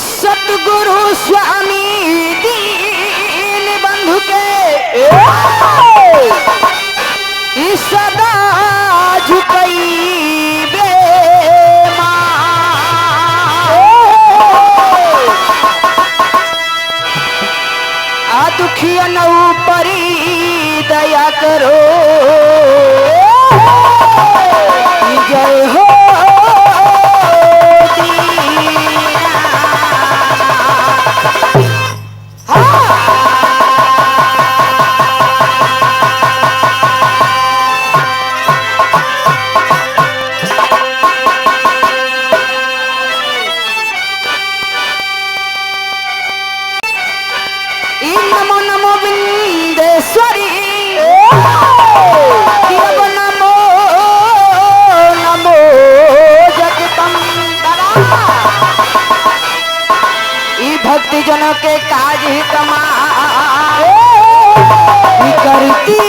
सतगुरु स्वामी दीन बंधु के सदा झुकैबे आ दुखियन ऊपरी दया करो जय हो नमो नमो बिंदेश्वरी नमो नमो जगदम्बा ई भक्ति जनों के काज ही कमा करती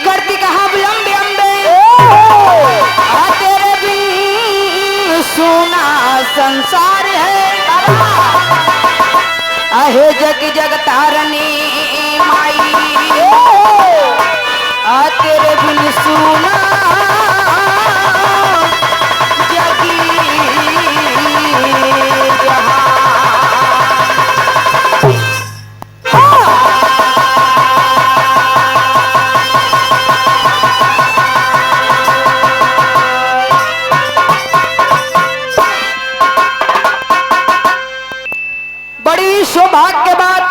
करती कहा विलंब अम्बे तेरे बिन सुना संसार है अहे जग जग तारनी माई तेरे बिन सुना जगी सौभाग्य के बाद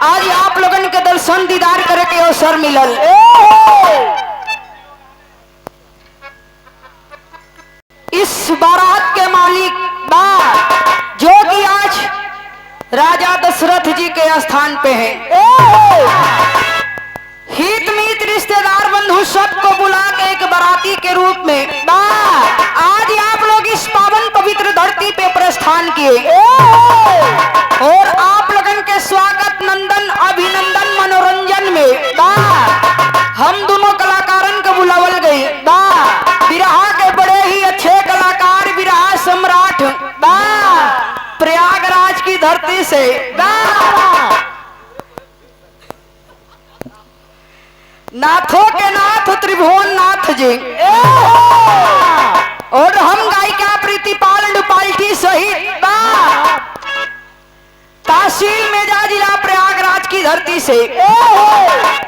आज आप लोगन के दर्शन दीदार करे के अवसर मिलल। इस बारात के मालिक जो कि आज राजा दशरथ जी के स्थान पे हैं, हित मीत रिश्तेदार बंधु सबको बुला के एक बाराती के रूप में आज आप लोग इस पावन पवित्र धरती पे प्रस्थान किए और आप लोगन के स्वागत नंदन अभिनंदन मनोरंजन में हम दोनों कलाकारन को बुलावल गई। बिरहा के बड़े ही अच्छे कलाकार बिरहा सम्राट प्रयागराज की धरती से नाथों के नाथ त्रिभुवन नाथ जी और हम गायिका प्रीतिपाल डुपाल्टी सहित तहसील मेजा जिला प्रयागराज की धरती से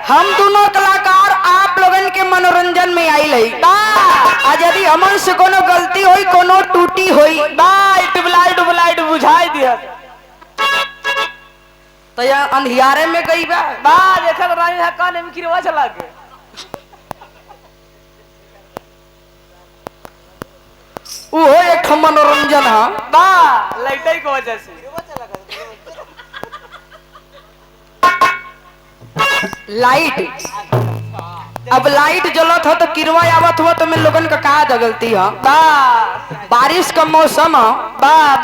हम दोनों कलाकार आप लोगन के मनोरंजन में आई लई। आज यदि हमन से कोनो गलती होई कोनो टूटी होई ट्यूबलाइट बुझाई दिया तो यह अंधियारे में गई बा देखत रानी है कान में किरवा चला के वो एक मनोरंजन है लाइट की वजह से लाइट अब लाइट जलत हो तो किरवा आवत हो तो मैं लोगन का कहा जगलती है बारिश का मौसम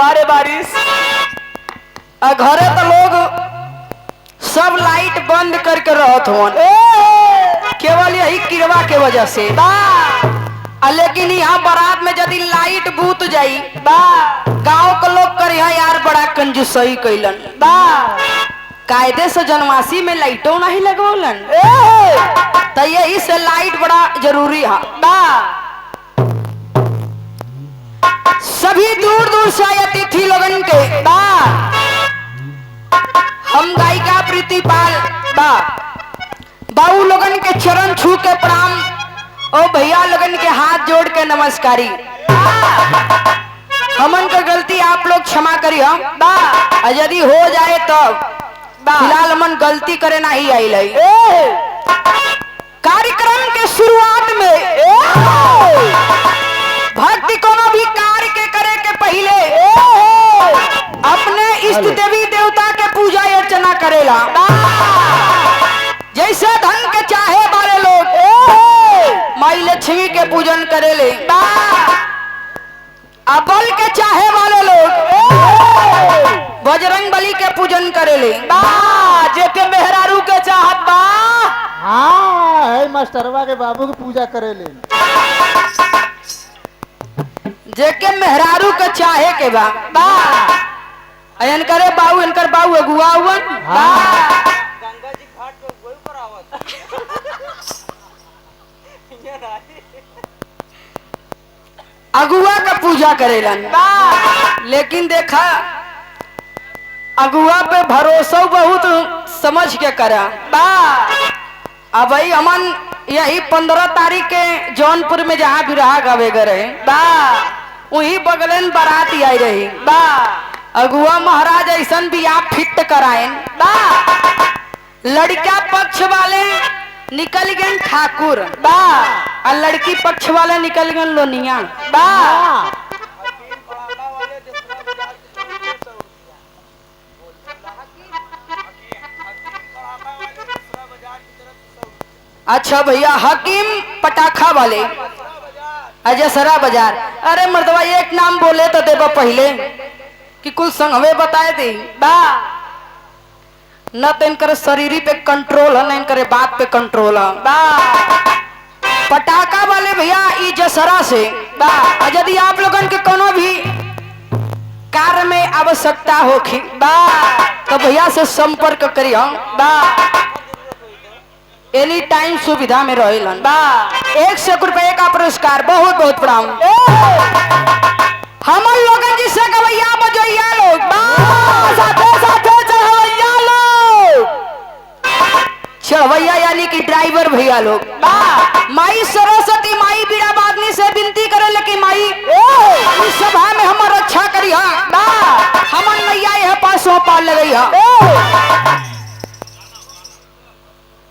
बारे बारिश घरे तो लोग सब लाइट बंद करके रहत हो केवल यही किरवा के वजह से लेकिन यहाँ बारात में यदि लाइट बूत जाई गांव के लोग कर यार बड़ा कंजूसई कैलन कायदे से जनवासी में लाइटों नहीं लगौलन तो यही से लाइट बड़ा जरूरी है। सभी दूर दूर से आए अतिथि लोगन के हम गायिका प्रीतिपाल बाबू लोगन के चरण छू के प्रणाम और भैया लोगन के हाथ जोड़ के नमस्कारी। हमन का गलती आप लोग क्षमा करिए यदि हो जाए तो फिलहाल मन गलती करे नहीं आई लाई। कार्यक्रम के शुरुआत में भक्ति कोनो भी कार्य के करे के पहले अपने इष्ट देवी देवता के पूजा अर्चना करेला। जैसे धन के चाहे वाले लोग माई लक्ष्मी के पूजन करेले, बल के चाहे वाले लोग बजरंग बली के पूजन करेले। जेके मेहरारू के चाहत बा है मास्टरवा के बाबू की पूजा करेले। जेके मेहरारू के चाहे के बा इनकरे बाबू इनकर बाबू अगुआ हुवन गंगा जी घाट पे वही पर आवत अगुआ का पूजा करेलन। लेकिन देखा अगुआ पे भरोसा बहुत समझ के करा। अब भाई अमन यही 15 तारीख के जौनपुर में जहाँ विराह गावे गए वही बगलन बारात आई रही। अगुआ महाराज ऐसा बियाह फिट कराएन। लड़का पक्ष वाले निकल गए ठाकुर और लड़की पक्ष वाले निकल गए लोनिया। अच्छा भैया हकीम पटाखा वाले अजसरा बाजार। अरे मर्दवा एक नाम बोले तो देबा पहले कि कुल संघवे बताए दी न तो इनकर शरीरी पे कंट्रोल है न इनकर बात पे कंट्रोल है। पटाखा वाले भैया ई जसरा से यदि आप लोगन के कोनो भी कार्य में आवश्यकता होखी तो भैया से संपर्क करियो। एनी टाइम सुविधा में रहेलन। 100 रुपए का पुरस्कार बहुत बहुत प्रणाम। हमन लोगन जिसे गवैया बजैया लोग साथे साथे चढ़वैया लोग चढ़वैया यानी कि ड्राइवर भैया लोग माई सरस्वती माई बीड़ा बादनी से विनती करे लेकिन माई इस सभा में हमर रक्षा करी। हमन नैया यह पासों पार लगई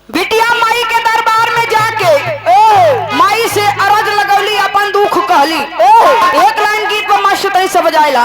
बिटिया माई के दरबार में जाके माई से अरज लगौली अपन दुख कहली। एक लाइन गीत पर मास्टर तरी से बजाइला।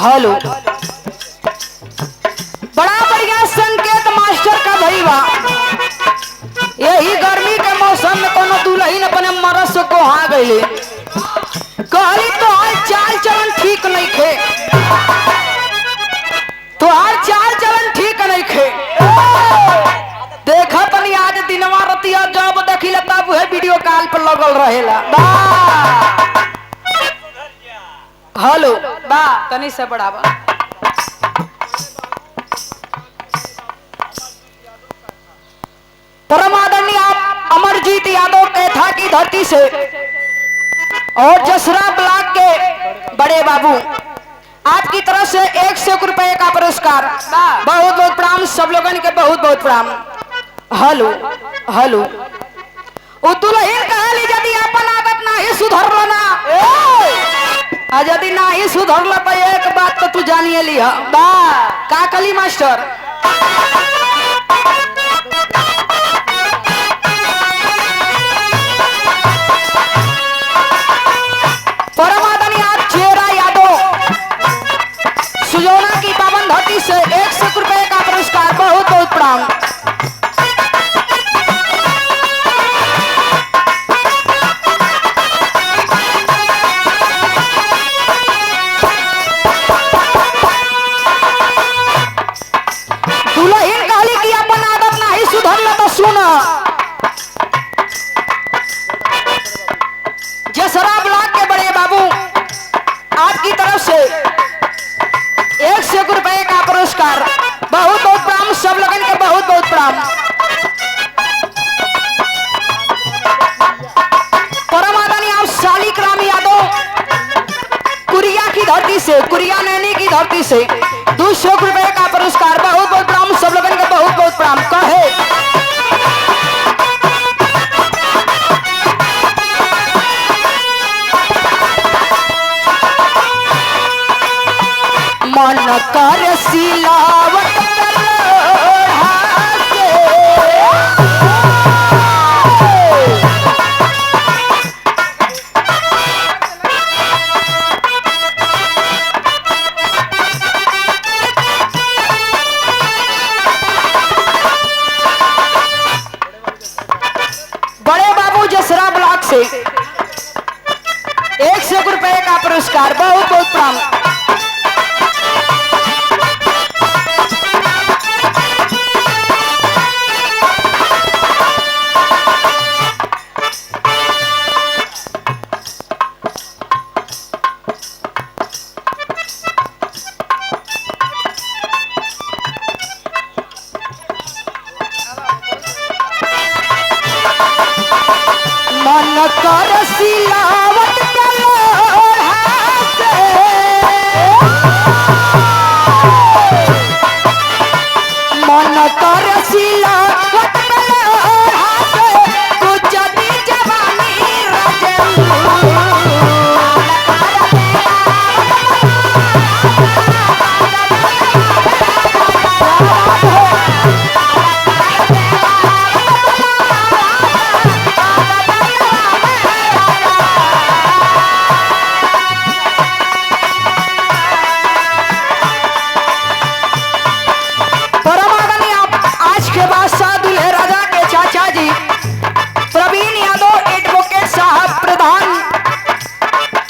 हेलो बड़ा बढ़िया संकेत मास्टर का भईवा। यही गर्मी के मौसम में कोनो दुल्हन अपने मरद से कोहा गईले कहली तोहार चाल चलन ठीक नहीं खे तोहार चाल चलन ठीक नहीं खे। देखा तनी आज दिनवा रतिया जब देखिला तब वह वीडियो कॉल पर लगल रहेला। हेलो तनी से बढ़ावा। परम आदरणीय आप अमरजीत यादव कैथा की धरती से और जसरा ब्लॉक के बड़े बाबू आपकी तरफ से 100 रुपए का पुरस्कार। बहुत बहुत प्रणाम सब लोगन के बहुत बहुत प्रणाम। हेलो हेलो वो दुल्हन कहली यदि अपन आदत नहीं सुधरलो ना यदि नहीं सुधरल तो एक बात तो तू जानिए लिया का कली मास्टर। परमादनी आज चेहरा यादव सुजोना की पावन धरती से 100 रुपए का पुरस्कार। बहुत बहुत प्रणाम। पुरस्कार। बहुत बहुत प्रणाम सब लोगन के, बहुत बहुत प्रणाम। परम आदरणीय आप शालिग्राम यादव कुरिया की धरती से, कुरिया नैनी की धरती से 200 रुपए का पुरस्कार। बहुत बहुत प्रणाम सब लोगन के, बहुत बहुत प्रणाम। कहे मन कर सिलावट बड़े बाबू जसरा ब्लॉक से 100 रुपए का पुरस्कार। बहुत बहुत प्रणाम। मन कर सिलावट मन कर सिलावट गुजरी जवानी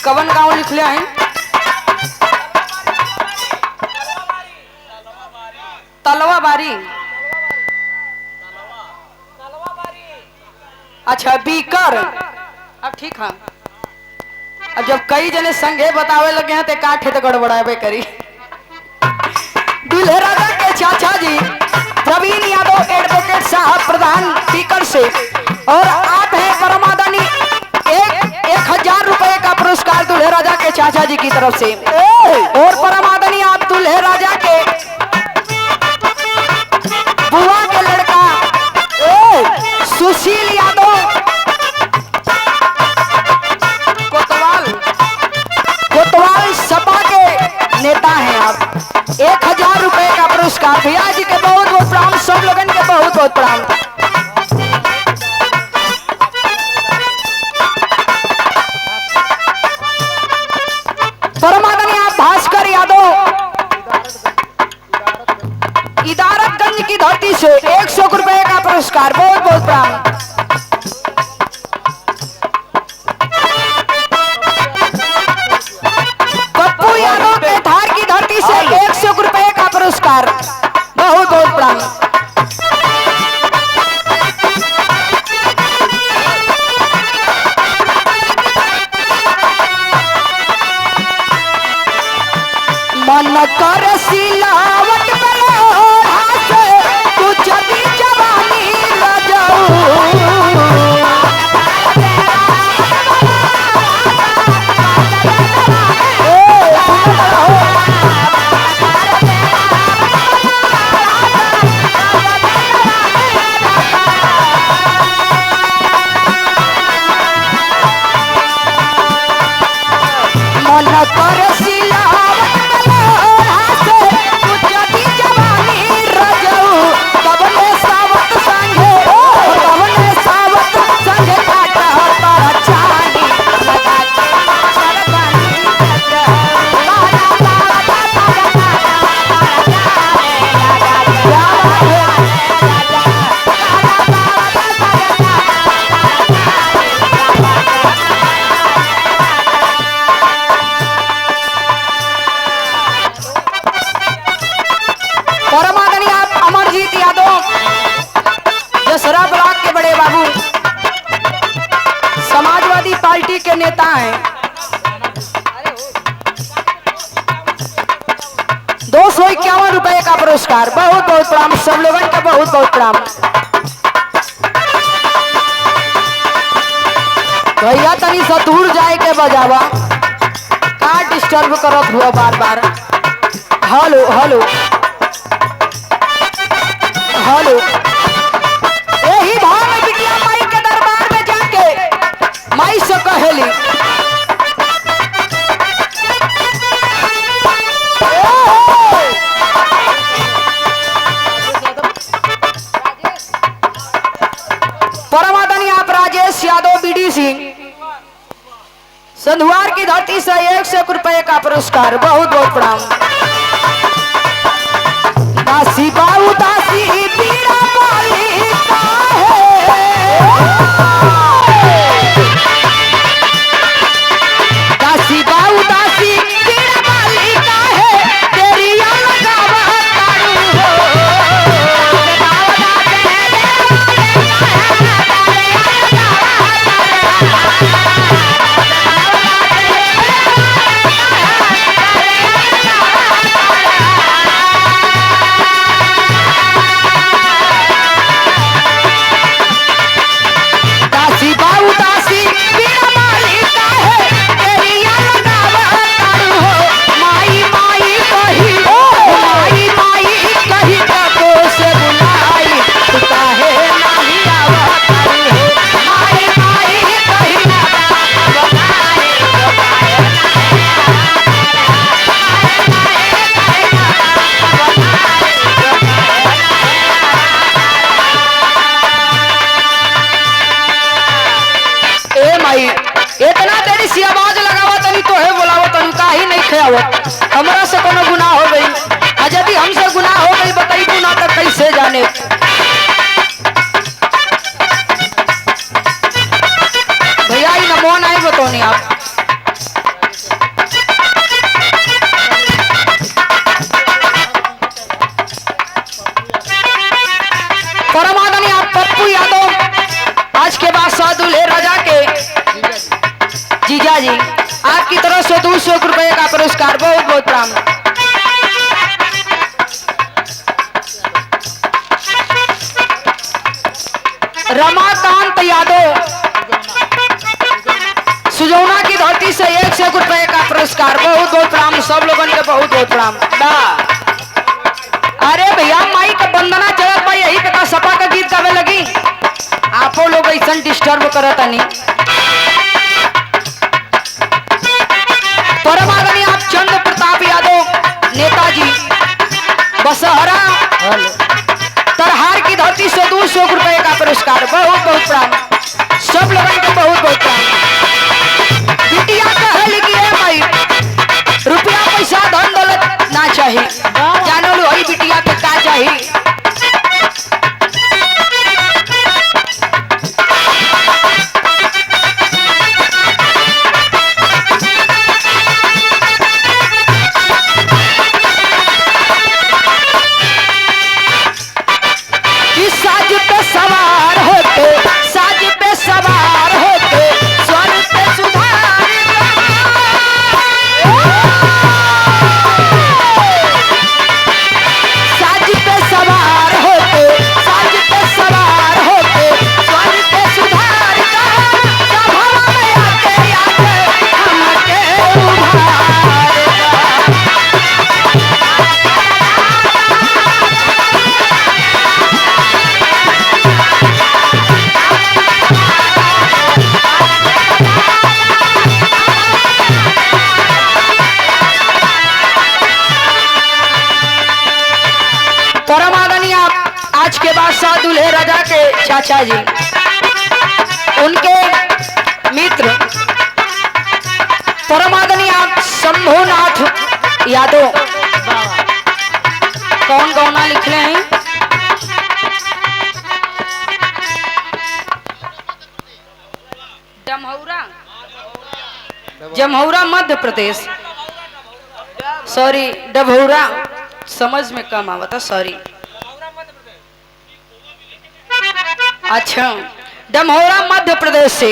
कवन गांव लिखले हैं? तलवा बारी। अच्छा बीकर। अब ठीक है। अब जब कई जने संगे बतावे लगे हैं तो काठे तो गड़बड़ावे करी। दूल्हे राजा के चाचा जी प्रवीण यादव एडवोकेट साहब प्रधान बीकर से, और आप हैं परम आदरणीय 1000 रुपए का पुरस्कार दूल्हे राजा के चाचा जी की तरफ से। और परम आदरणीय आप दूल्हे राजा के बुआ के लड़का सुशील यादव कोतवाल सपा के नेता हैं आप। 1000 रुपए का पुरस्कार। भैया जी के बहुत बहुत प्रणाम, सब लोगन के बहुत बहुत प्रणाम। परमादरणीय आप भास्कर यादव इदारतगंज की धरती से 100 रुपए का पुरस्कार। बहुत बहुत प्रणाम। पप्पू यादव के धार की धरती से 100 रुपए का पुरस्कार। बहुत बहुत प्रणाम। मन कर सिलावट गुजरी जवानी मन कर सिलावट पार्टी के नेता हैं। 200 ₹251 का पुरस्कार। बहुत बहुत प्रणाम सब लोगों का, बहुत बहुत प्रणाम। भैया तनी सा दूर जाए के बजावा, का डिस्टर्ब करत हुआ बार बार। Hello hello hello. यही भाव में बिटिया माई के दरबार में जाके माई से कहेली, परमादनी आप राजेश यादव बीडी सिंह संधुआर की धरती से ₹100 का पुरस्कार। बहुत बहुत प्रणाम। दासी बाऊ दासी पीड़ा वाली दासी बाऊ दासी पीड़ा वाली का है, तेरी लगावा तारू दासी बाऊ दासी पीड़ा वाली का है, तेरी लगावा तारू हो। माई माई कही माई माई कही को से बुलाई, तू काहे नहीं आवा तारू हो। माई माई कही ए माई इतना देरी से आवाज लगावा तनी तो है बोलावा तनी काहे नहीं खेआवत। हमरा से कोनो गुनाह हो गई, आ यदि हमसे गुनाह हो गई बताई तू ना तो कैसे जाने। भैया ई नमो नहीं बतौनी आप। परमादनी आप पप्पू यादव आज के बाद सादुल्हे राजा के जीजा जी आपकी तरफ से ₹200 का पुरस्कार। बहुत बहुत प्रणाम। रमाकांत यादव सुजौना की धरती से ₹100 का पुरस्कार। बहुत बहुत प्रणाम सब लोगों के, बहुत बहुत प्रणाम। अरे भैया माई का वंदना चलत भाई, यही पे का सपा का गीत गावे लगी। आपो लोग ऐसा डिस्टर्ब करत नहीं। परमादनी आप चंद्र प्रताप यादव नेताजी बसहरा तरहार की धरती से ₹200 का पुरस्कार। बहुत बहुत प्रणाम सब लोगों के, बहुत बहुत प्रणाम। बिटिया कहल कि ए भाई रुपया पैसा धन दौलत ना चाहिए, जानो लो हई बिटिया के का चाहिए। इस साज पे सवार होते, साज पे सवार होते, स्वर पे सुधार साज पे सवार होते, साज पे सवार होते, स्वर पे सुधार सभा में आते आते हमके उभार। परमादनी आप आज के बाद सादुल्हे राजा के चाचा जी उनके मित्र परमादनी आप शंभुनाथ यादव कौन गौना लिखले हैं? जमहौरा मध्य प्रदेश, सॉरी डभौरा समझ में कम आवता, सॉरी। अच्छा डमहौरा मध्य प्रदेश से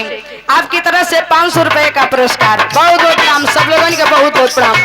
आपकी तरफ से ₹500 का पुरस्कार। बहुत बहुत प्रणाम सब लोगों के, बहुत बहुत प्रणाम।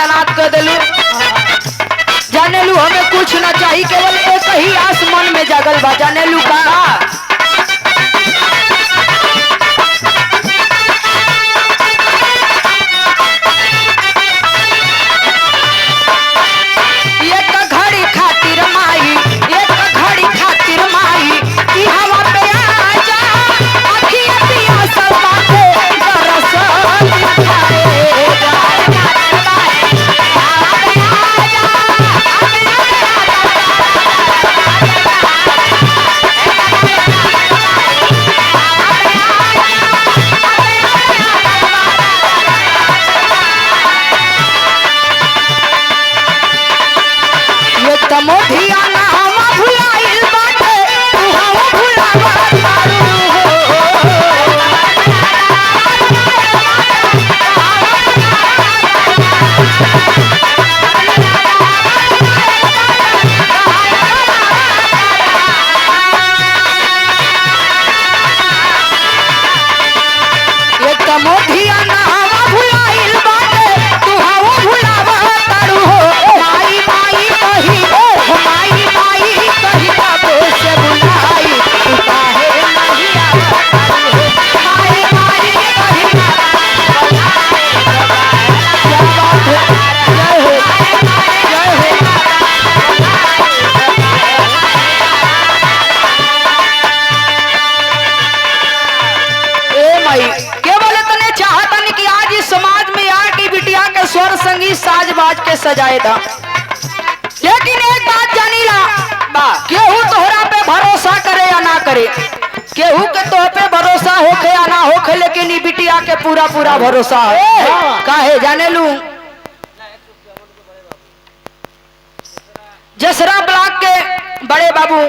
अनाथ कर दिलू। जाने लू हमें कुछ ना चाहिए, केवल एक ही आस मन में जगल बा। जाने लू का एक घड़ी खातिर माई, एक घड़ी खातिर माई ई हवा पे आ जा, अखियां पियासल बाटे दरअसल दिखाएगा। ये तमोधिया ना हवा भुलाइल बाटे, तू हवा भुलावा तारू हो। ये तमोधिया ना हवा भुलाइल बाटे, तू हवा भुलावा तारू हो। माई माई कही, ओ माई माई कही बाबू से बुलाई, तू काहे नहीं आवा तारू हो। माई माई कही क्या बात है, जय हो जय हो। ए माई केवल इतने चाहतन कि आज इस समाज में आके बिटिया के स्वर संगीत साज बाज के सजाए था। लेकिन एक बात जानी ला, केहू तोहरा पे भरोसा करे या ना करे, केहू के तोह पे भरोसा होखे या ना होखे, लेकिन ई बिटिया के पूरा पूरा भरोसा है। काहे जाने लू, जसरा ब्लॉक के बड़े बाबू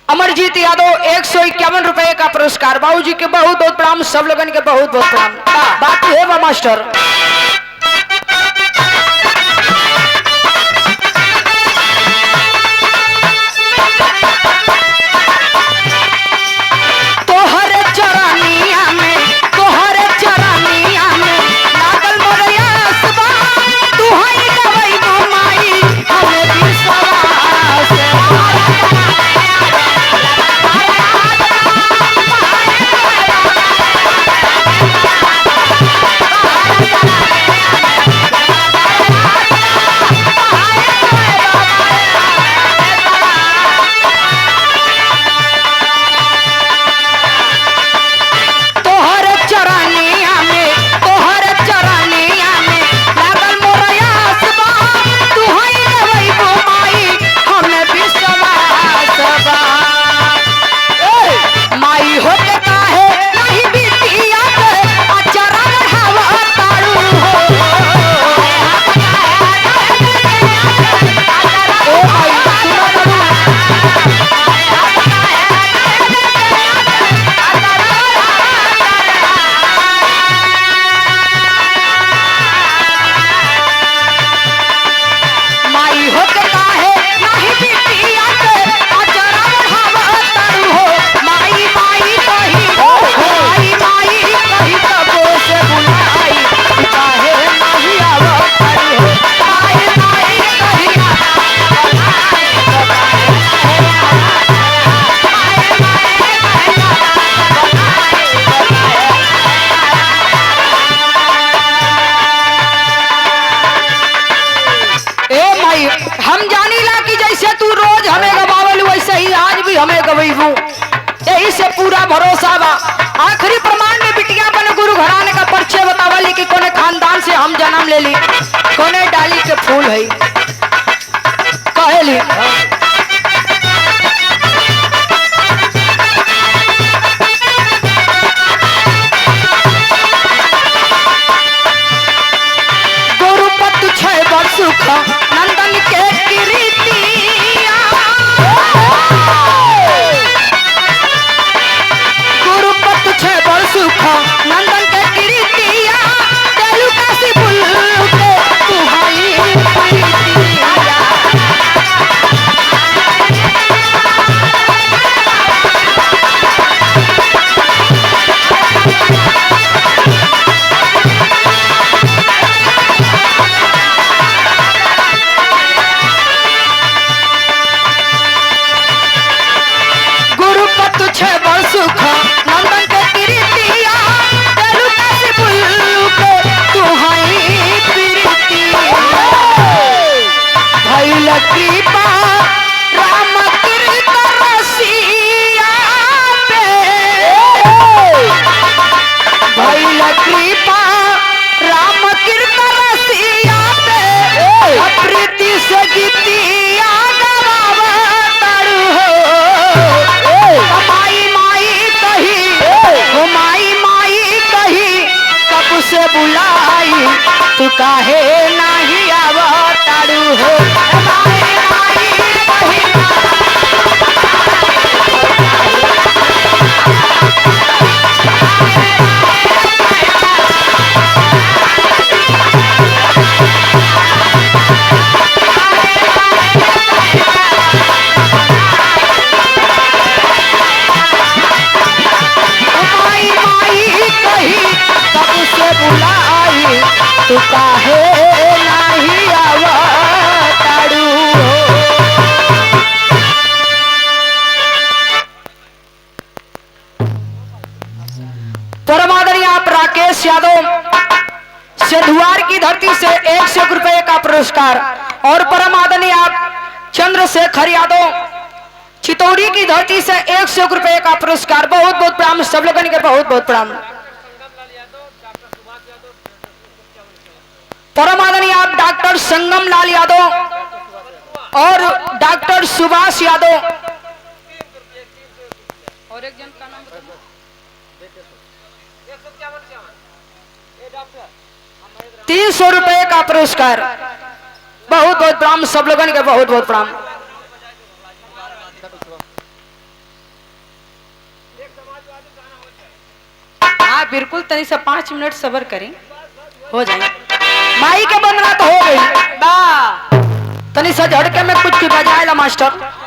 अमरजीत यादव 151 रुपए का पुरस्कार। बाबूजी के बहुत बहुत प्रणाम, सब लोगन के बहुत बहुत प्रणाम। बात है बा मास्टर, तोहरे चरनिया में, तोहरे चरनिया में लागल मोर आसबा, तू हई गवई माई हमें विश्वास है। तोहरे चरनिया में, तोहरे चरनिया में लागल मोर आसबा, तू हई गवई माई हमें विश्वास बा। ए माई होके काहे नहीं बिटिया के अचरा हवा तारू हो। ओ माई सुना करू, माई होके काहे नहीं बिटिया के अचरा हवा तारू हो। माई माई कही, माई माई कही तबो से बुलाई, काहे नहीं आवा तारू हो। माई माई कही ए माई, हम जानीला कि जैसे तू रोज हमें गवावल वैसे ही आज भी हमें गवैबू, यही से पूरा भरोसा बा। आखिरी प्रमाण में बिटिया बन गुरु घराने का परिचय बतावली कि कोने खानदान से हम जन्म ले ली, कोने डाली के फूल है कहेली। गुरुपत 6 वर्ष का नंदन के कीर्तिया, गुरुपत 6 वर्ष का नंदन के कीर्तिया, तेलु काशी बुल्लू के तू हई प्रीतिया। काहे नाही आवताड़ू हो माई माई कही माई माई कही कब से बुलाई तू काहे नाही आवताड़ू हो परमादरणीय आप राकेश यादव सिद्धवार की धरती से 100 रुपए का पुरस्कार और परमादरणीय आप चंद्रशेखर यादव चितौड़ी की धरती से 100 रुपए का पुरस्कार। बहुत बहुत प्रणाम सब लोगों के, बहुत बहुत प्रणाम। परमादरणीय आप डॉक्टर संगम लाल यादव और डॉक्टर सुभाष यादव और एक जन का नाम 300 रुपए का पुरस्कार। बहुत बहुत प्रणाम सब लोगों के, बहुत बहुत प्रणाम। हाँ बिल्कुल, तनी से 5 मिनट सब्र करें, हो जाए। माई के बंदना तो हो गई बा, तनी से झटके में कुछ की बजाए ला मास्टर।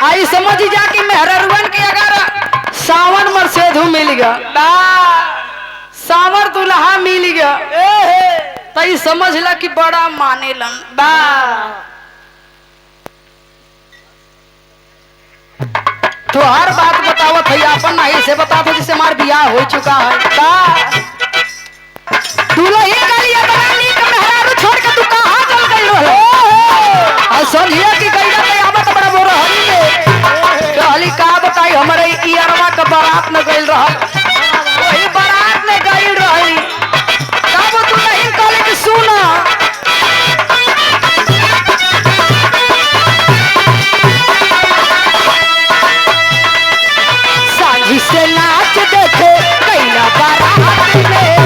आई समझ जा कि मेहररुवन के अगर सावन मरसेधु मिल गया, सावर दुल्हा मिल गया, तो समझ ला कि बड़ा माने लन बा। तो हर बात बतावत है अपन नहीं से बता दो जिससे हमार बियाह हो चुका है बा। दुल्ही का लिए बड़ा नीक मेहरारू छोड़ के तू कहां चल गई हो? समझिया कि गईला पे आवत बड़ा बोर हरी में कहली का बताई हमरे इयरवा का बारात न गइल रहा, वही बारात में गइल रही तब तू नहीं कहले कि सुना सांझी से नाच देखे गईला बारात में।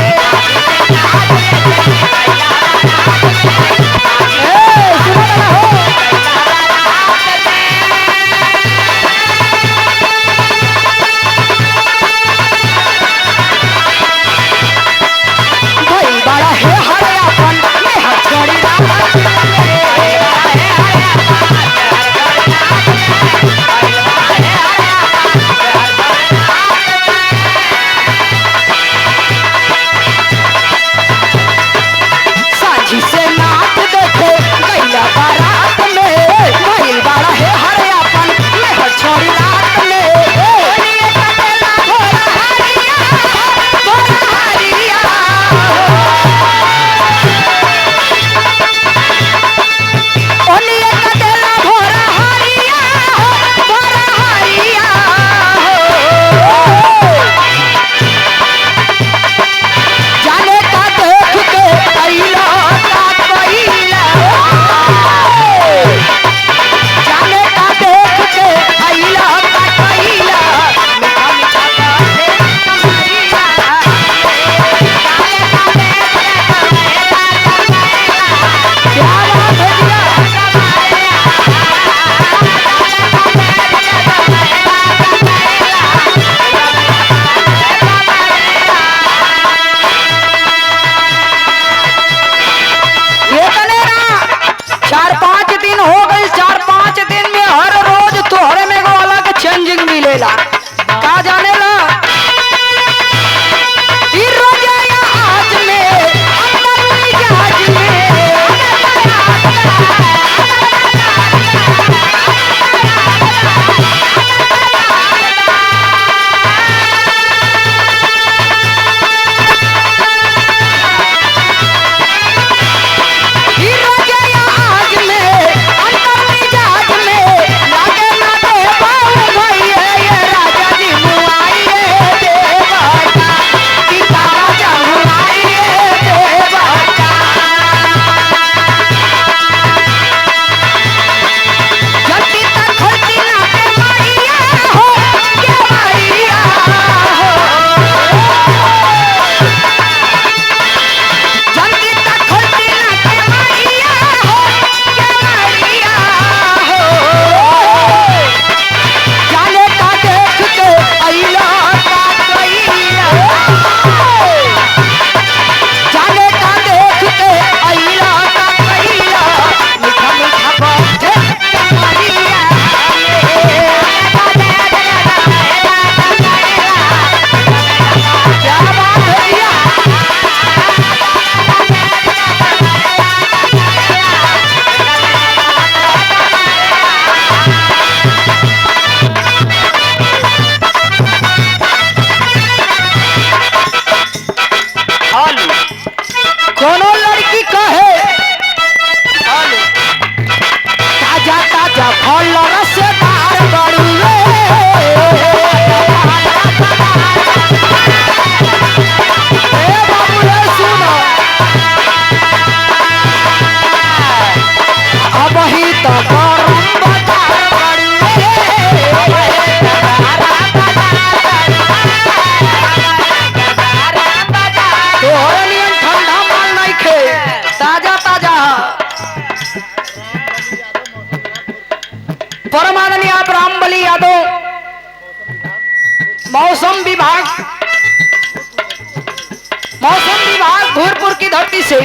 धरती से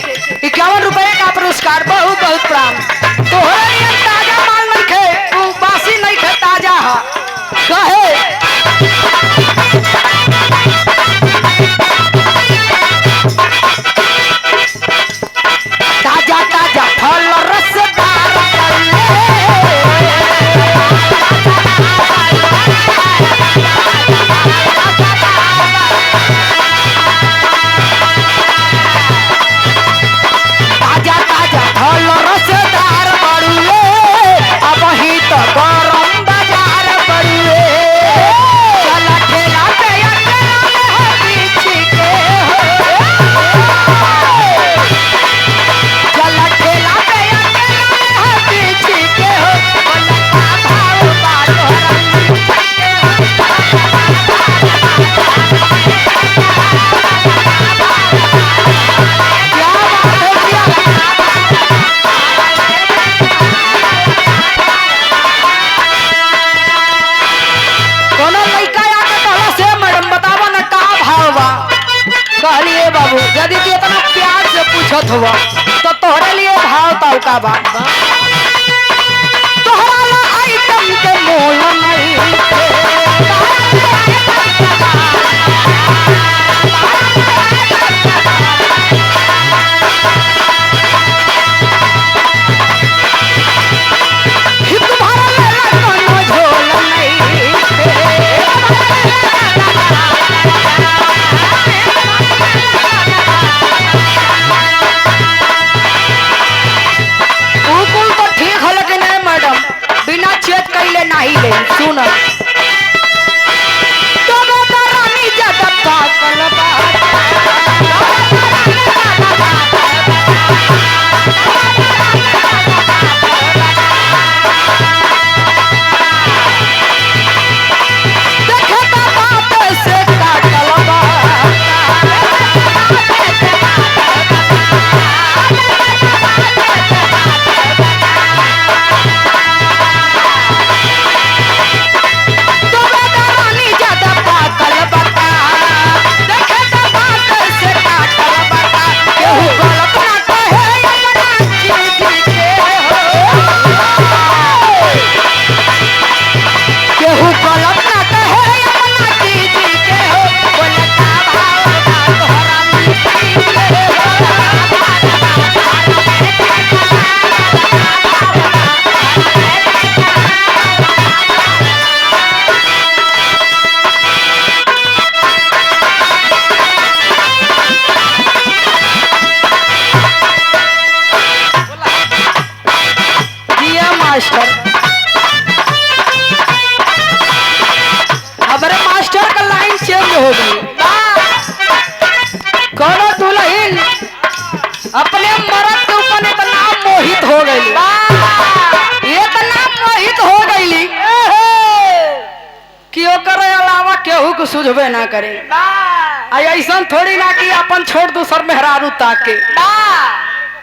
51 रुपए का पुरस्कार, बहुत बहुत प्रणाम। तोहरे लिए ताजा माल नहीं खे, तू बासी नहीं खे, ताजा है कहे ताजा ताजा फल रसदार ताजा ताजा फल रसदार बड़ुए, अब ही तो गरम बाजार बड़ुए। चल ठेला पे अकेला में बिछी के चल ठेला पे अकेला में बिछी के हो, बोला का भाव बारो रंग क्या बात है क्या कोनो लइका आके कहला से मैडम बतावा ना का भाव बा। कहलिए बाबू यदि तू इतना प्यार से पूछत हुआ तो तोहरे लिए भाव ताऊ का बा। तोहरा ला आइटम के मोल नहीं हित भरा लेला कोनो झोल नहीं कुल तो ठीक है लेकिन नहीं मैडम बिना चेक कैले नहीं ले सुन रानी ज्यादा पागल देखे तो बाप से काटल बा रानी ज्यादा पागल बता, देखे तो बाप से काटल बता। केहू गलत ना कहे अपना चीज के हो, केहू गलत ना कहे अपना चीज के हो, बोले का भाव बा तोहरा मिट्टी के हो। दिया मास्टर हमारे मास्टर का लाइन चेंज हो गई। कोनो दुल्हन अपने मर्द के ऊपर इतना मोहित हो गई, इतना मोहित हो गई कि ओकर अलावा केहू को सुझबे ना करे। ऐसा थोड़ी ना कि अपन छोड़ दूसर मेहरारू ताके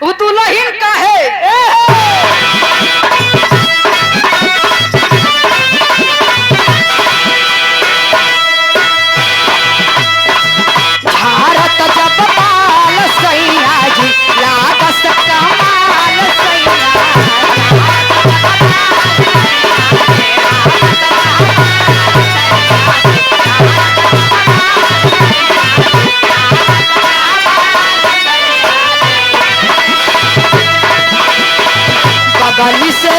उ दुल्हन काहे भारत जब बाल सैया जी लागस कमाल सैया बगल से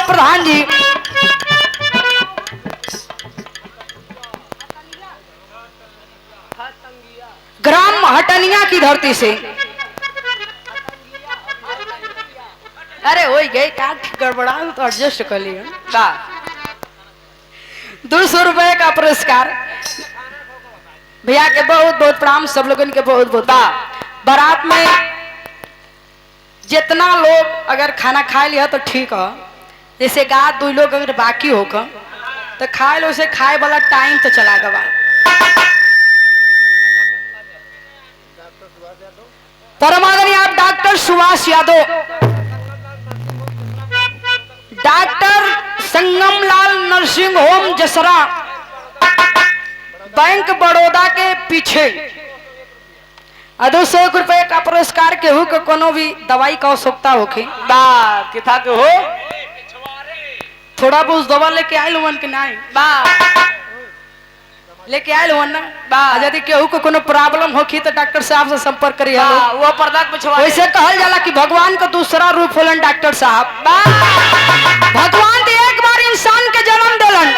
प्रधान जी ग्राम हटनिया की धरती से। अरे हो गई काट गड़बड़ा तो एडजस्ट कर लिया का 200 रुपए का पुरस्कार भैया के बहुत बहुत प्रणाम सब लोगों के बहुत बहुत बारात में जितना लोग अगर खाना खा लिया तो ठीक है, जैसे गा 2 लोग अगर बाकी होकर तो खाए लो, उसे खाए वाला टाइम तो चला गवा। परमादरणीय आप डॉक्टर सुभाष यादव, डॉक्टर संगम लाल नर्सिंग होम जसरा, बैंक बड़ौदा के पीछे 200 रुपए का पुरस्कार के हो कोनो भी दवाई का आवश्यकता होके बा किथा के हो थोड़ा बहुत दवा लेके आयल हुन के नहीं बा लेके आयल हुन ना बा यदि केहू को कोनो प्रॉब्लम होखी तो डॉक्टर साहब से संपर्क करिए। वो पर्दा के पिछवाड़े वैसे कहल जाला कि भगवान का दूसरा रूप होलन डॉक्टर साहब। भगवान तो एक बार इंसान के जन्म देलन,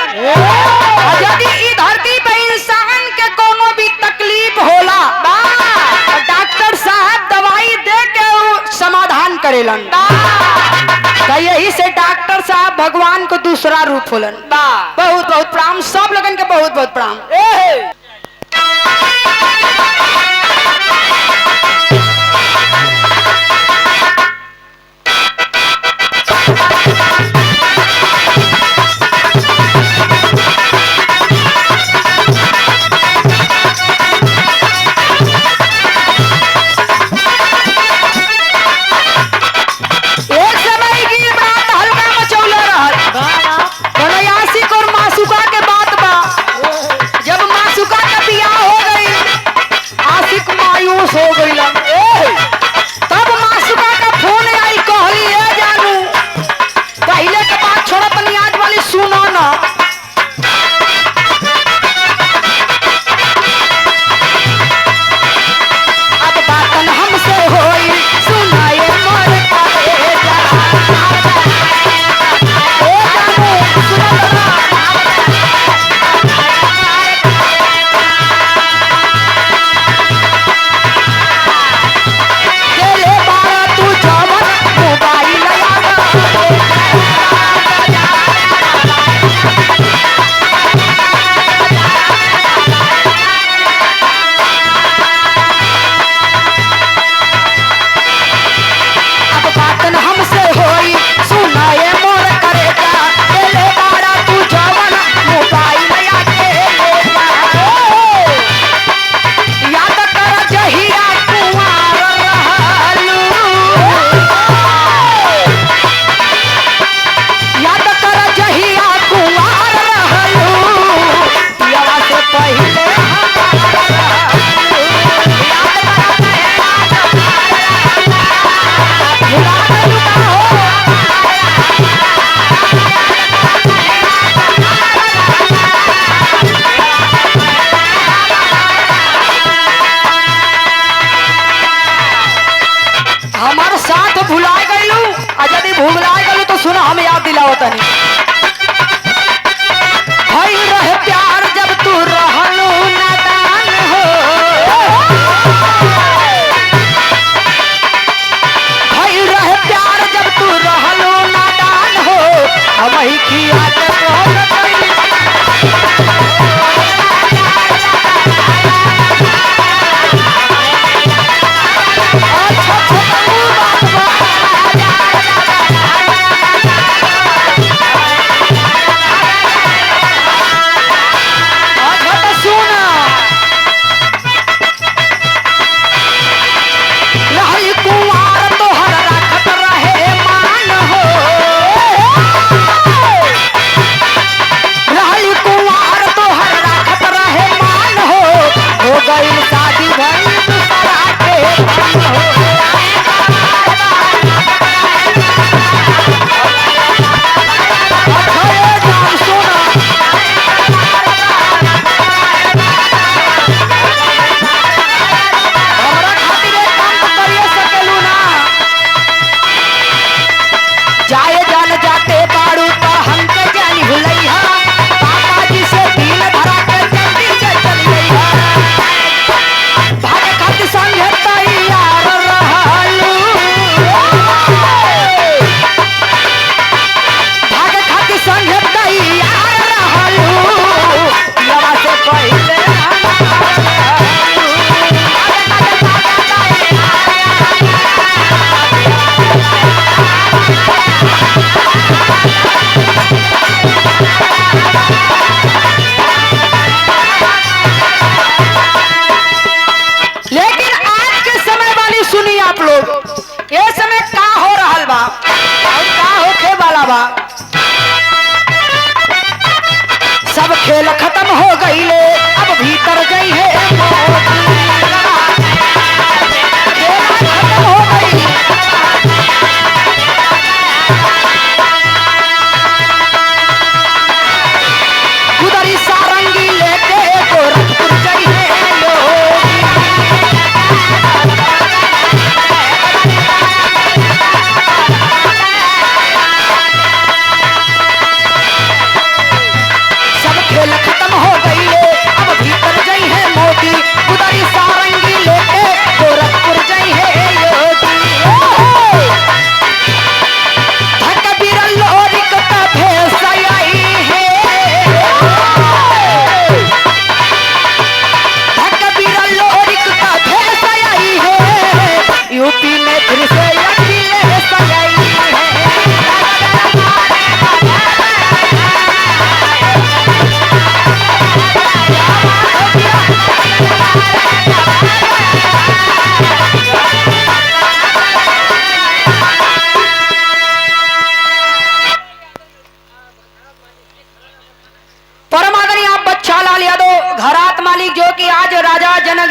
यदि ई धरती पे इंसान के कोनो भी तकलीफ होला डॉक्टर साहब दवाई दे के समाधान करेलन। तो यही से डॉक्टर साहब भगवान को दूसरा रूप होलन। बहुत बहुत प्रणाम सब लोगन के बहुत बहुत प्रणाम। जाए जान जाते बाड़ू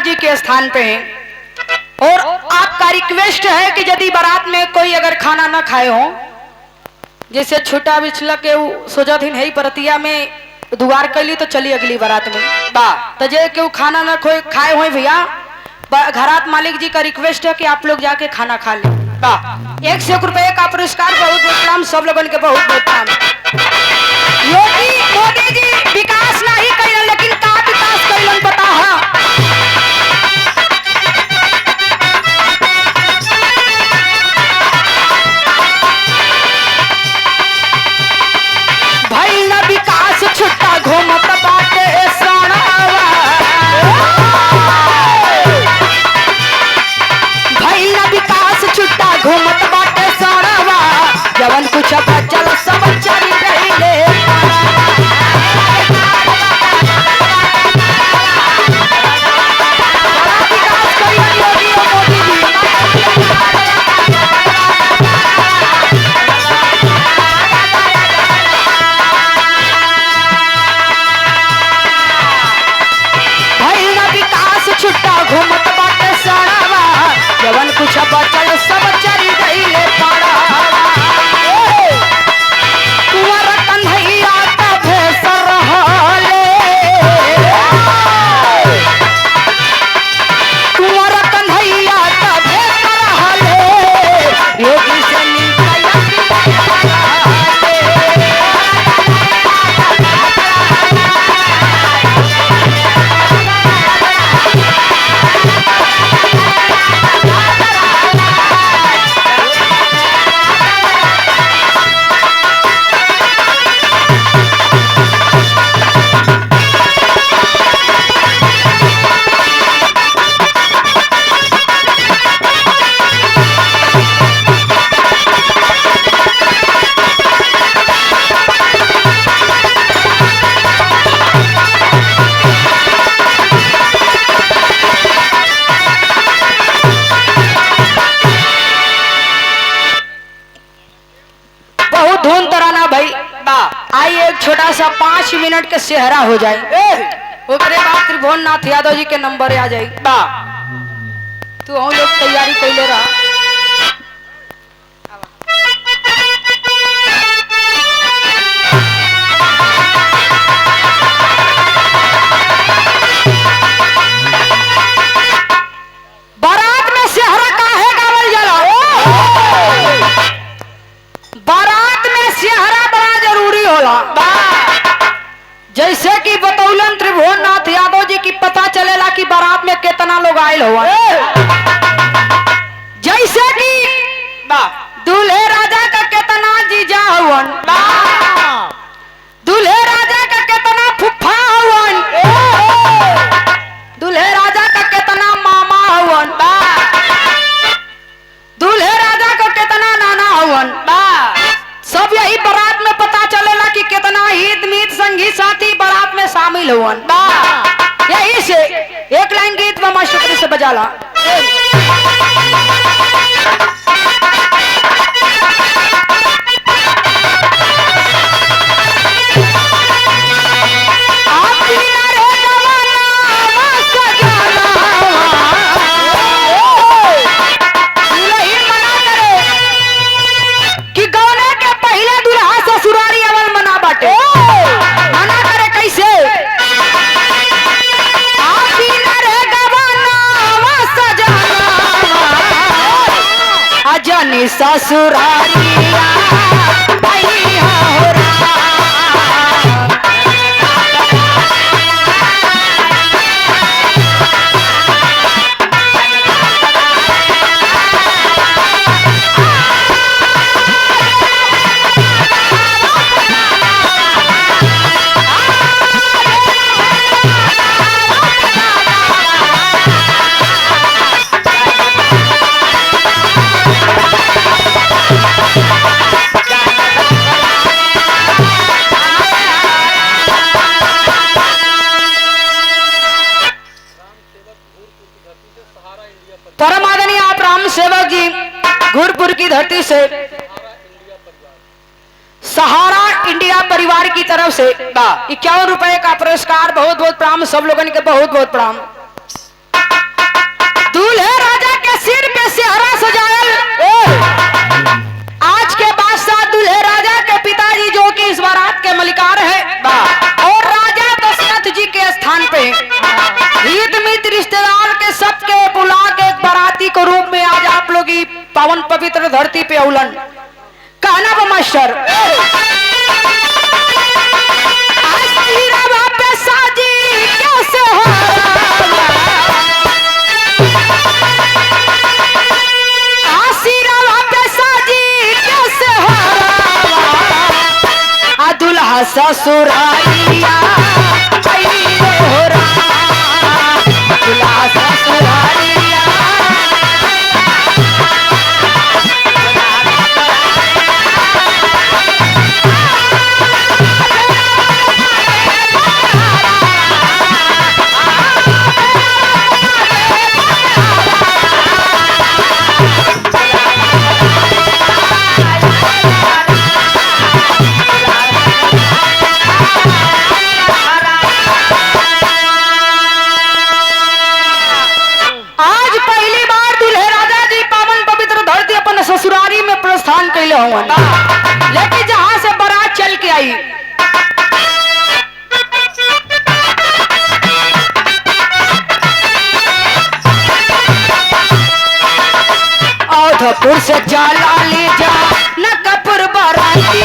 जी के स्थान पे हैं और आपका रिक्वेस्ट है कि यदि बारात में कोई अगर खाना ना खाए हो, जैसे छोटा बिछला के सोचा थी नहीं परतिया में दुआर कैली तो चली अगली बारात में बा तो जे केहू खाना ना खाए हो भैया, घरात मालिक जी का रिक्वेस्ट है कि आप लोग जाके खाना खा लें। 100 रुपए का पुरस्कार, बहुत बहुत प्रणाम सब लोगन के, बहुत बहुत प्रणाम। योगी मोदी जी विकास नहीं कैलन लेकिन का विकास कैलन पता है? भइल न विकास छुट्टा घूमत बाटे सणावा, भइल न विकास छुट्टा घूमत बाटे सणावा, जवन कुछ बचल सब चली गईले छुट्टा घूमत बाटे सणावा, जवन कुछ बचल सब चली गईले पड़ावा। कुंवर कन्हैया का भेष रहले, कुंवर कन्हैया का भेष रहले, योगी से धुन तराना भाई आई एक छोटा सा 5 मिनट के सेहरा हो जाए, ओकरे बाद त्रिभुवन नाथ यादव जी के नंबर आ जाए। तू हम लोग तैयारी कैले रहा। बारात में सेहरा काहे गावल जाला? बारात में सेहरा बड़ा जरूरी होला। जैसे कि बतौलन त्रिभुवन नाथ यादव जी की पता चलेला कि बारात में कितना लोग आयल हुआ। जैसे कि दूल्हे राजा का कितना जीजा हुवन, दूल्हे राजा का कितना फुफा हुवन, दूल्हे राजा का कितना मामा हुवन, दूल्हे राजा का कितना नाना हुवन। सब यही बारात में पता चलेला कि कितना हित मीत संगी साथी बारात में शामिल हुवन। यही से एक लाइन गीत में मास्टर से बजाला। ससुरारी अवल मना बाटे, मना करे कैसे? आप बिना रे गवाना सजाना, अजनी ससुरारिया भैया हो रहा। परम आदरणीय आप राम सेवक जी गुरपुर की धरती से सहारा इंडिया परिवार की तरफ से 51 रुपए का पुरस्कार, बहुत बहुत प्रणाम सब लोगों के, बहुत बहुत प्रणाम। दूल्हे राजा के सिर पे सेहरा सजायल। आज के बादशाह दूल्हे राजा के पिताजी जो कि इस बारात के मलिकार है, और राजा दशरथ जी के स्थान पे हित मित्र रिश्तेदार के सबके बुला के एक बाराती के रूप में आज आप लोग ही पावन पवित्र धरती पे औलन। कहना बा मास्टर, साजी कैसे हो दुल्हा ससुरालिया दुल्हा ससुरालिया। ससुरारी में प्रस्थान कैले हुआ, लेकिन जहां से बारात चल के आई औधपुर से जाला ले जा नकपुर बाराती।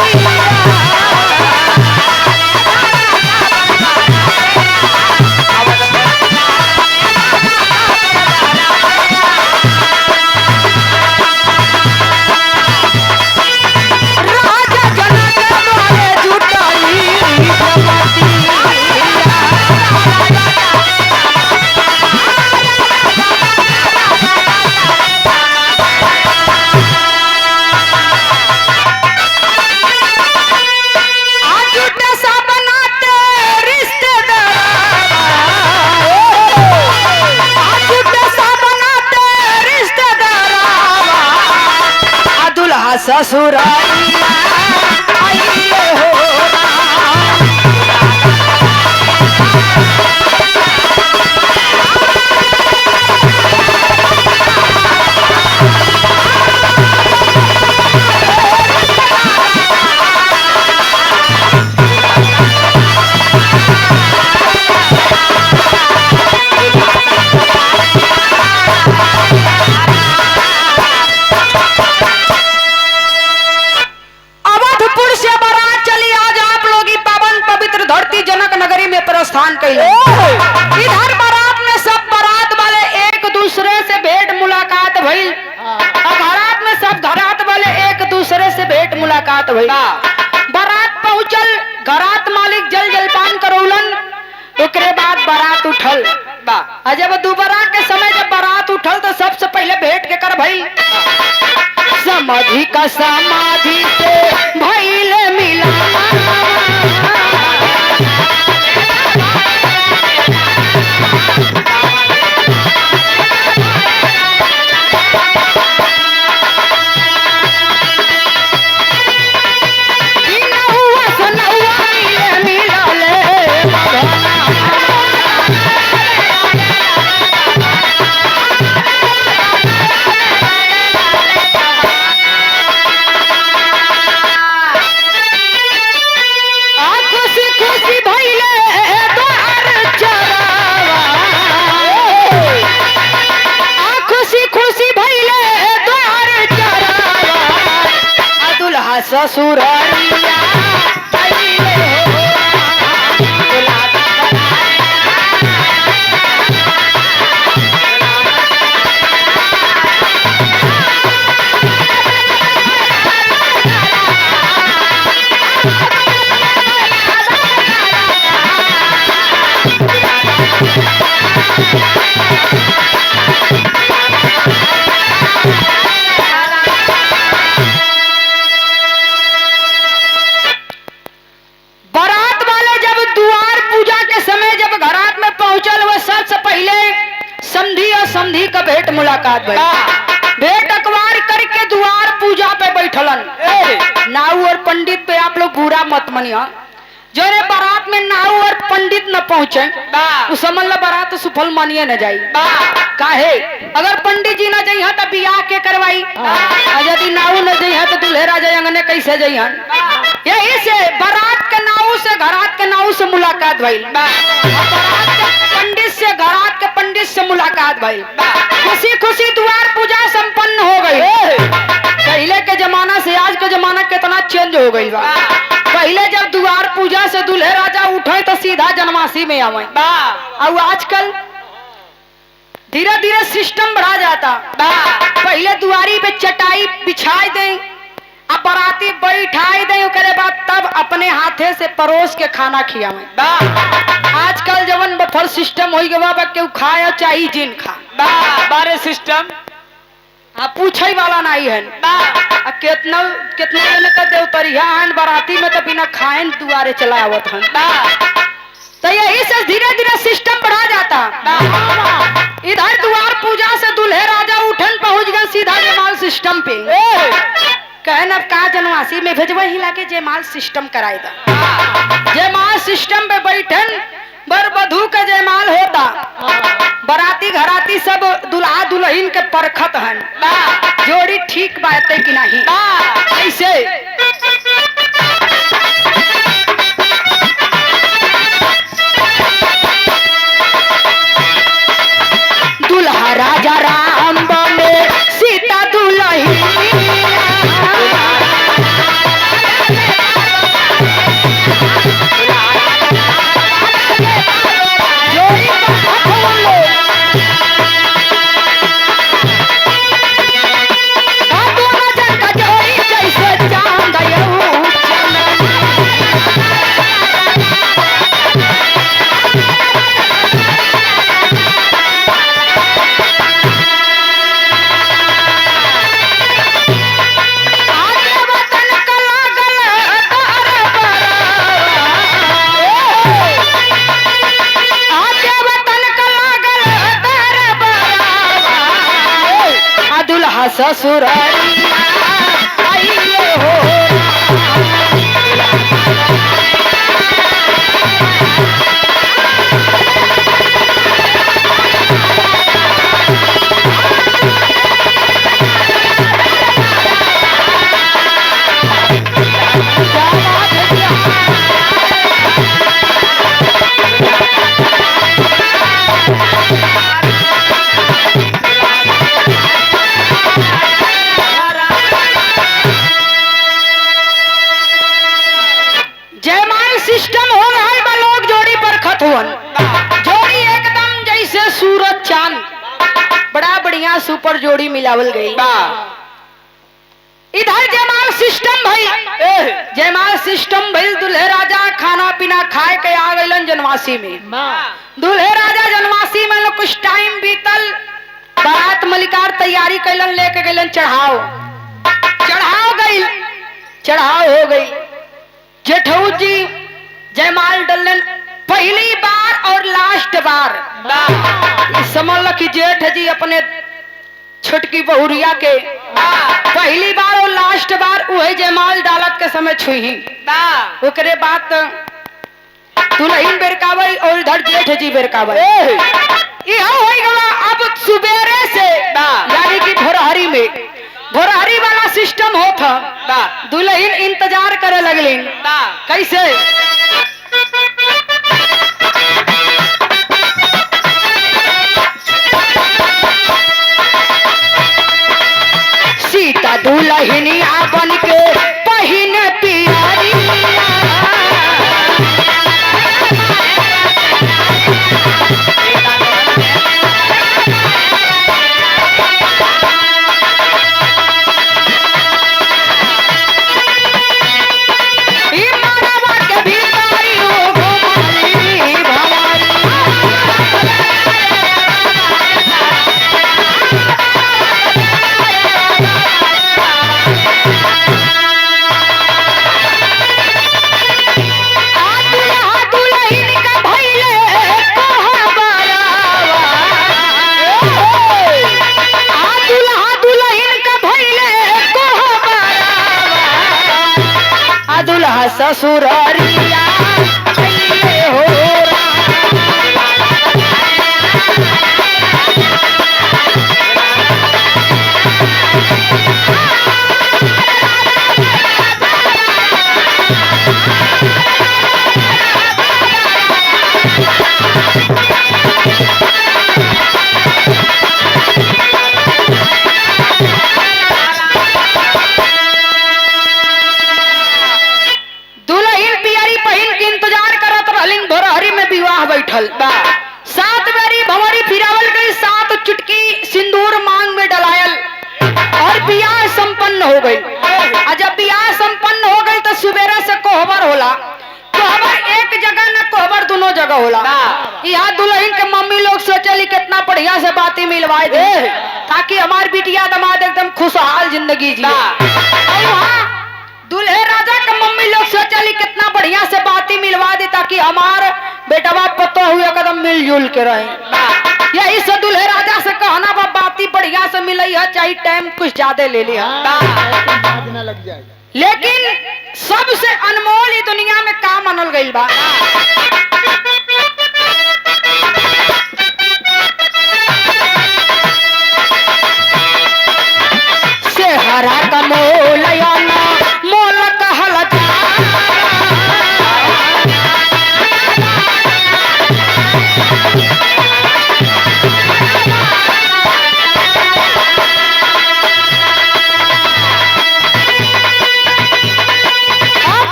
ससुरालिया आइए हो प्रस्थान कैले। इधर बारात में सब बारात वाले एक दूसरे से भेंट मुलाकात भइल, बारात में सब घरात वाले एक दूसरे से भेंट मुलाकात भइल। बारात पहुंचल, घरात मालिक जल जलपान करौलन, एकरे बाद बारात उठल। जब दोबारा के समय जब बारात उठल तो सबसे पहले भेंट के कर भइल समाधि का समाधि से भइल मिला। ससुरालिया समधी का भेंट मुलाकात भई। भेंट अखबार करके द्वार पूजा पे बैठलन। नाऊ और पंडित पे आप लोग बुरा मत मनिया। जो रे बारात में नाऊ और पंडित न पहुंचे तो समझ ला बारात सुफल मानिए न जाई। काहे अगर पंडित जी न जाइए तो बियाह के करवाई, और यदि नाऊ न जाइए तो दूल्हे राजा अंगने कैसे जाइए। यही से बारात के नाऊ से घरात के नाऊ से मुलाकात भइल, बारात के पंडित से घरात के पंडित से मुलाकात भइल। खुशी खुशी द्वार पूजा संपन्न हो गई। पहले के जमाना से आज के जमाना कितना चेंज हो गई बा। पहले जब द्वार पूजा से दूल्हे राजा उठे तो सीधा जनवासी में आवे, और आजकल धीरे धीरे सिस्टम बढ़ा जाता। पहले दुआरी पे चटाई बिछाई दे, अब बाराती बैठाई दे, करे बाद तब अपने हाथे से परोस के खाना खियावे। आजकल जवन बफर सिस्टम हो गया बा, केहू खाए चाहे जिन खा बारे सिस्टम पूछे वाला नहीं है। कितना कितना दिन का देवतरिया है बाराती में तो बिना खाए दुआरे चलावत हन। तो यही से धीरे धीरे सिस्टम बढ़ा जाता। इधर द्वार पूजा से दूल्हे राजा उठन पहुंच गए सीधा जयमाल सिस्टम पे। कहन अब का जनवासी में भेजवा ही लाके जयमाल सिस्टम कराए दा। जयमाल सिस्टम पे बैठन बर बधू का जयमाल होता, बराती घराती सब दुल्हा दुल्हन के परखत हन जोड़ी ठीक बात है कि नहीं। ऐसे दुल्हा राजा राम बने सीता दुल्हन ससुर जोड़ी एकदम जैसे सूरज चांद, बड़ा बढ़िया सुपर जोड़ी मिलावल गई। इधर जयमाल सिस्टम भई, जयमाल सिस्टम भई दूल्हे राजा खाना पीना खाए के आ गइलन जनवासी में। दूल्हे राजा जनवासी में कुछ टाइम बीतल, बारात मलिकार तैयारी कैलन, लेके गइलन चढ़ाव। चढ़ाव गई, चढ़ाव हो गई। जेठऊ जी जयमाल डलन पहली बार और लास्ट बार। समझ लो कि जेठ जी अपने छोटकी बहुरिया के पहली बार और लास्ट बार वही जयमाल डालत के समय छुई। ओकरे बाद दुल्हन बेरकावई और इधर जेठ जी बेरकावई। यह हो गया अब सुबेरे से, यानी कि भोरहरी में, भोरहरी वाला सिस्टम होता। दुल्हन इंतजार करे लगली। कैसे सीता दुल्हनिया बन के पहिन पियरिया, मरवा के भीतरी घुमली भवानी। ससुरारिया हो दुल्हन पियरी पहिन के इंतजार करत रहलिन भोरहरी में विवाह बैठल बा 7 बेरी भंवरी फिरावल गई 7 चुटकी सिंदूर मांग में डलायल और बियाह संपन्न हो गई। और जब बियाह संपन्न हो गई तो सुबेरा से कोहबर होला। कोहबर एक जगह न कोहबर दोनों जगह होला। यहाँ दुल्हन के मम्मी लोग सोचली कितना बढ़िया से बाती मिलवाए दे ताकि हमारी बिटिया दामाद एकदम खुशहाल जिंदगी जिए। और वहाँ दूल्हे राजा के मम्मी लोग सोचली कितना बढ़िया से बाती मिलवा दी ताकि हमार बेटवा पतो हुए कदम मिलजुल के रहे। यही से दूल्हे राजा से कहना बा बाती बढ़िया से मिलई है चाहे टाइम कुछ ज्यादा ले लिया लग जाए। लेकिन सबसे अनमोल ये दुनिया में का मनल गई बा से हरा का मोल या ना मोल कहल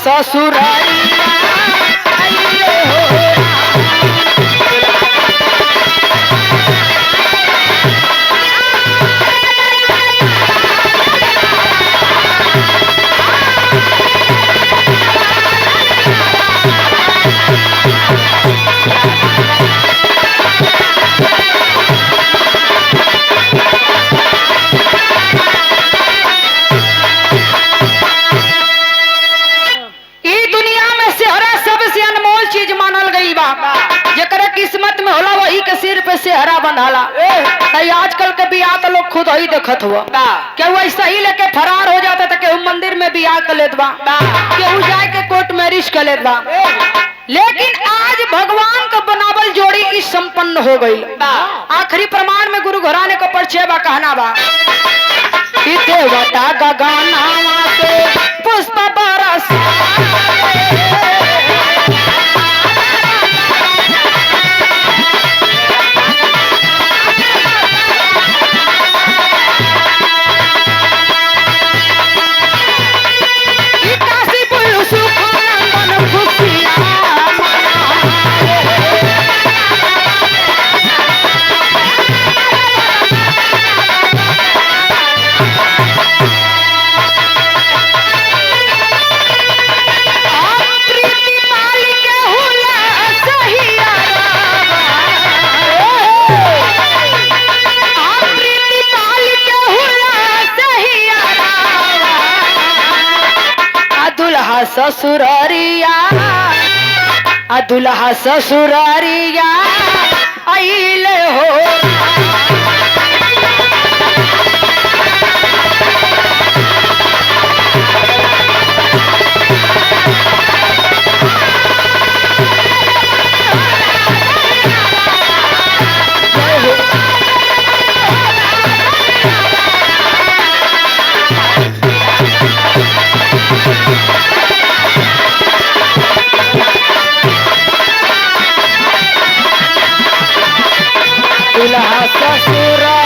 ससुरारिया आइले हो किस्मत में होला वही के सिर पे सेहरा बंधाला। आजकल के बियाह तो लोग खुद ही देखत हुआ केहू ऐसा ही लेके फरार हो जाता था केहू मंदिर में बियाह कर लेत बा केहू जाए के कोर्ट मैरिज कर लेत बा। लेकिन आज भगवान का बनावल जोड़ी इस संपन्न हो गई। आखिरी प्रमाण में गुरु घराने को परिचय बा कहना बा देवता गगना से पुष्प बरस ससुरारिया दुल्हा ससुरारिया आइले हो दुल्हा ससुरा